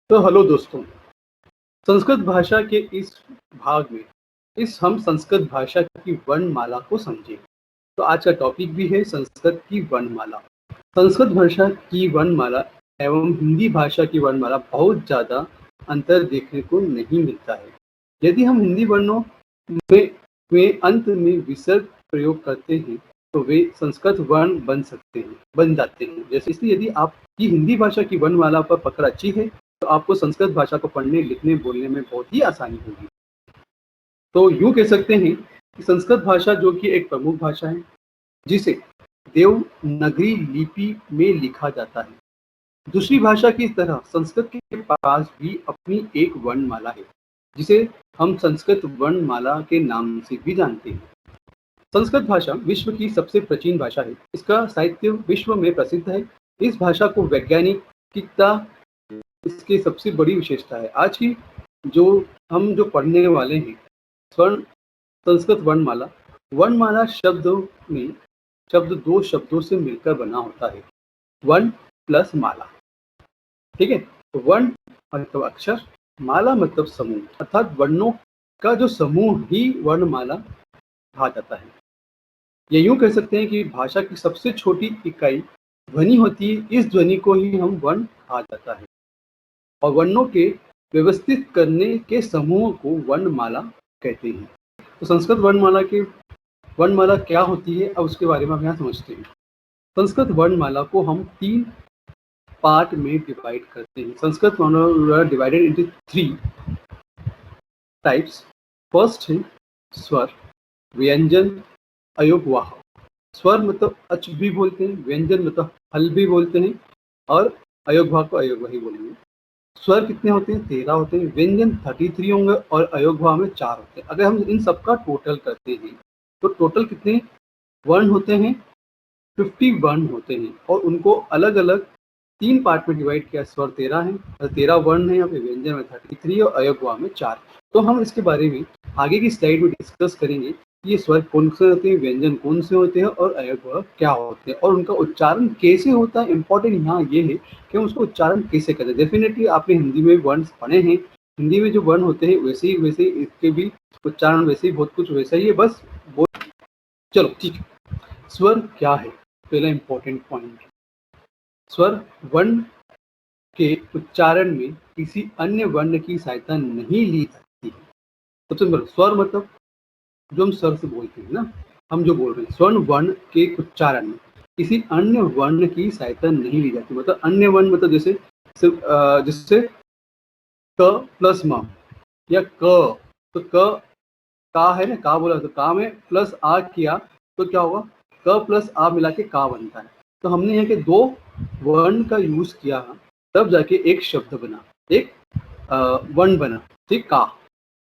तो हेलो दोस्तों, संस्कृत भाषा के इस भाग में हम संस्कृत भाषा की वर्णमाला को समझेंगे। तो आज का टॉपिक भी है संस्कृत की वर्णमाला। संस्कृत भाषा की वर्णमाला एवं हिंदी भाषा की वर्णमाला बहुत ज़्यादा अंतर देखने को नहीं मिलता है। यदि हम हिंदी वर्णों में अंत में विसर्ग प्रयोग करते हैं तो वे संस्कृत वर्ण बन जाते हैं। जैसे इसलिए यदि आपकी हिंदी भाषा की वर्णमाला पर पकड़ अच्छी है तो आपको संस्कृत भाषा को पढ़ने, लिखने, बोलने में बहुत ही आसानी होगी। तो यूँ कह सकते हैं कि संस्कृत भाषा जो कि एक प्रमुख भाषा है, जिसे देवनागरी लिपि में लिखा जाता है। दूसरी भाषा की तरह संस्कृत के पास भी अपनी एक वर्णमाला है, जिसे हम संस्कृत वर्णमाला के नाम से भी जानते हैं। संस्कृत भाषा विश्व की सबसे प्राचीन भाषा है। इसका साहित्य विश्व में प्रसिद्ध है। इस भाषा को वैज्ञानिकता इसकी सबसे बड़ी विशेषता है। आज की जो पढ़ने वाले हैं, स्वर्ण संस्कृत वर्णमाला। वर्णमाला शब्द दो शब्दों से मिलकर बना होता है, वर्ण प्लस माला। ठीक है, तो वर्ण मतलब अक्षर, माला मतलब समूह, अर्थात वर्णों का जो समूह ही वर्णमाला कहा जाता है। ये यूं कह सकते हैं कि भाषा की सबसे छोटी इकाई ध्वनि होती है। इस ध्वनि को ही हम वर्ण कहा जाता है और वर्णों के व्यवस्थित करने के समूह को वर्णमाला कहते हैं। तो संस्कृत वर्णमाला क्या होती है, अब उसके बारे में हम यहाँ समझते हैं। संस्कृत वर्णमाला को हम 3 पार्ट में डिवाइड करते हैं। संस्कृत वर्णमाला डिवाइडेड इनटू 3 टाइप्स। फर्स्ट है स्वर, व्यंजन, अयोगवाह। स्वर मतलब अच भी बोलते हैं, व्यंजन मतलब हल भी बोलते हैं और अयोगवाह को अयोगवाह ही बोलेंगे। स्वर कितने होते हैं? 13 होते हैं। व्यंजन 33 होंगे और अयोगवाह में 4 होते हैं। अगर हम इन सबका टोटल करते हैं तो टोटल कितने वर्ण होते हैं? 50 वर्ण होते हैं और उनको अलग अलग 3 पार्ट में डिवाइड किया। स्वर 13 है, 13 वर्ण है, यहाँ पे व्यंजन में 33 और अयोगवाह में 4। तो हम इसके बारे में आगे की स्लाइड में डिस्कस करेंगे कि ये स्वर कौन से होते हैं, व्यंजन कौन से होते हैं और अयोगवाह क्या होते हैं और उनका उच्चारण कैसे होता है। इंपॉर्टेंट यहाँ ये है कि हम उसको उच्चारण कैसे करते हैं। डेफिनेटली आपने हिंदी में वर्ण पढ़े हैं, हिंदी में जो वर्ण होते हैं वैसे ही इसके भी उच्चारण वैसे ही बहुत कुछ वैसा ही है, बस चलो ठीक है। स्वर क्या है? पहला इंपॉर्टेंट पॉइंट, स्वर वर्ण के उच्चारण में किसी अन्य वर्ण की सहायता नहीं ली जाती है। सबसे पहले स्वर मतलब जो हम सर से बोलते हैं ना, हम जो बोल रहे हैं, स्वर्ण वर्ण के उच्चारण में किसी अन्य वर्ण की सहायता नहीं ली जाती। मतलब अन्य वर्ण मतलब जैसे क प्लस म या क, तो का है ना, का बोला तो का में प्लस आ किया तो क्या होगा? क प्लस आ मिला के का बनता है। तो हमने यहाँ के 2 वर्ण का यूज किया तब जाके एक शब्द बना, एक वर्ण बना। ठीक, का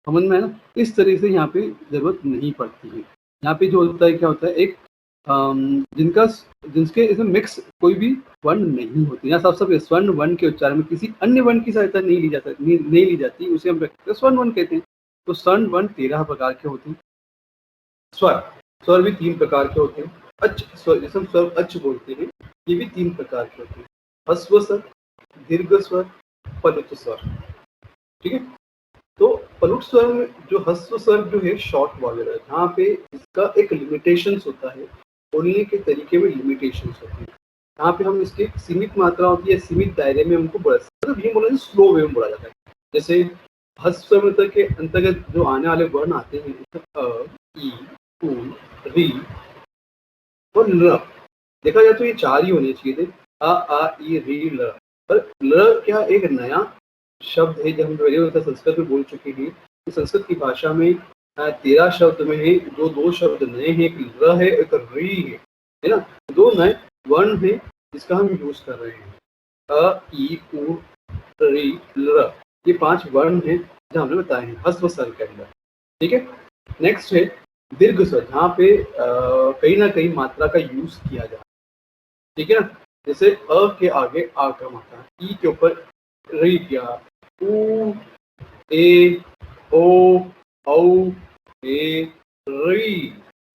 समझ में है ना। इस तरीके से यहाँ पे जरूरत नहीं पड़ती है। यहाँ पे जो होता है क्या होता है, एक जिनके इसमें मिक्स कोई भी वर्ण नहीं होती। यहाँ सब स्वर्ण वर्ण के उच्चारण में किसी अन्य वर्ण की सहायता नहीं ली जाती, उसे हम स्वर्ण वर्ण कहते हैं। तो स्वर्ण वर्ण 13 प्रकार के होते हैं। स्वर भी 3 प्रकार के होते हैं। अच स्वर, जैसे हम स्वर अच बोलते हैं, ये भी 3 प्रकार के होते हैं। ह्रस्व स्वर, दीर्घ स्वर, पलुत स्वर। ठीक है, तो पलुट स्वर में जो ह्रस्व स्वर जो है शॉर्ट वॉवेल है, जहाँ पे इसका एक लिमिटेशंस होता है, बोलने के तरीके में लिमिटेशंस होती है। यहाँ पे हम इसकी सीमित मात्रा होती है, सीमित दायरे में हमको मतलब ये बोला स्लो वे में बोला जाता है। जैसे ह्रस्व स्वर के अंतर्गत जो आने वाले वर्ण आते हैं, अ, ई, उ, री और ल। देखा जाए तो ये 4 ही होने चाहिए थे, अ, आ, ई, री, ल। पर ल क्या एक नया शब्द है, जब हम पहले संस्कृत में बोल चुके हैं। संस्कृत की भाषा में 13 शब्द में है, जो 2 शब्द नए हैं, एक ल है, एक री है ना। 2 नए वर्ण है जिसका हम यूज कर रहे हैं, अ, ई, उ, री, ल। ये 5 वर्ण है जो हमने बताए हैं ह्रस्व स्वर के अंदर। ठीक है, नेक्स्ट है दीर्घ स्वर, जहाँ पे कहीं ना कहीं मात्रा का यूज किया जाए। ठीक है ना, जैसे अ के आगे आ का मात्रा, ई के ऊपर री किया, उ, ए, ओ, औ, ए, री,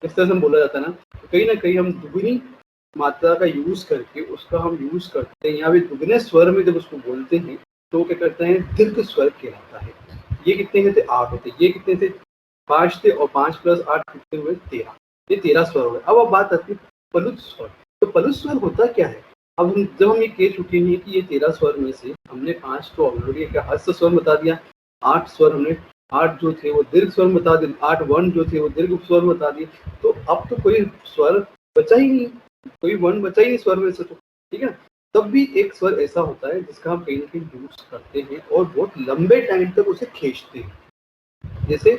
इस तरह से हम बोला जाता है ना। तो कहीं ना कहीं हम दुगुनी मात्रा का यूज करके उसका हम यूज करते हैं। यहाँ पे दुगने स्वर में जब उसको बोलते हैं तो क्या करते हैं, दीर्घ स्वर कहलाता है। ये कितने हैं थे, 8 होते, ये कितने थे, 5 थे, और 5 प्लस 8 कितने हुए, 13। ये 13 स्वर हो गए। अब बात आती है पलुत स्वर। तो पलुत स्वर होता क्या है? अब जब हम ये कह चुके हैं कि ये 13 स्वर में से हमने 5 को ऑलरेडी क्या हस्त स्वर बता दिया, 8 स्वर हमने 8 जो थे वो दीर्घ स्वर बता दिए, 8 वर्ण जो थे वो दीर्घ स्वर बता दिए। तो अब तो कोई स्वर बचा ही नहीं, कोई वर्ण बचा ही नहीं स्वर में से, तो ठीक है ना। तब भी एक स्वर ऐसा होता है जिसका हम कहीं ना कहीं यूज करते हैं और बहुत लंबे टाइम तक उसे खींचते हैं। जैसे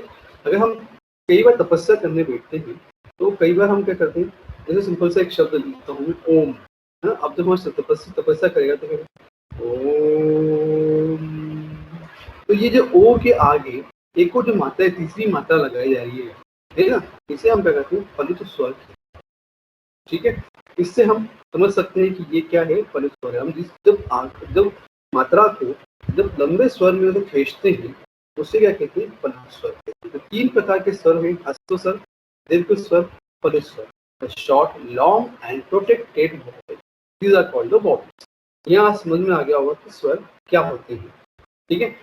अगर हम कई बार तपस्या करने बैठते हैं तो कई बार हम क्या करते हैं, जैसे सिंपल सा एक शब्द लिखता हूँ मैं, ओम, है ना। अब जब हम तपस्या करेगा तो फिर ओम, तो ये जो ओ के आगे एक और जो मात्रा है, तीसरी मात्रा लगाई जा रही है ना, इसे हम क्या कहते हैं, फलित स्वर। ठीक है, इससे हम समझ सकते हैं कि ये क्या है, फलित स्वर है। हम जब मात्रा को जब लंबे स्वर में उसे खींचते हैं उसे क्या कहते हैं, फलित स्वर कहते हैं। तो 3 प्रकार के स्वर हैं, ह्रस्व स्वर, दीर्घ स्वर, फलित स्वर। The short, long and protected vowel, these are called the vowels. यहाँ समझ में आ गया होगा कि स्वर क्या होते हैं। ठीक है,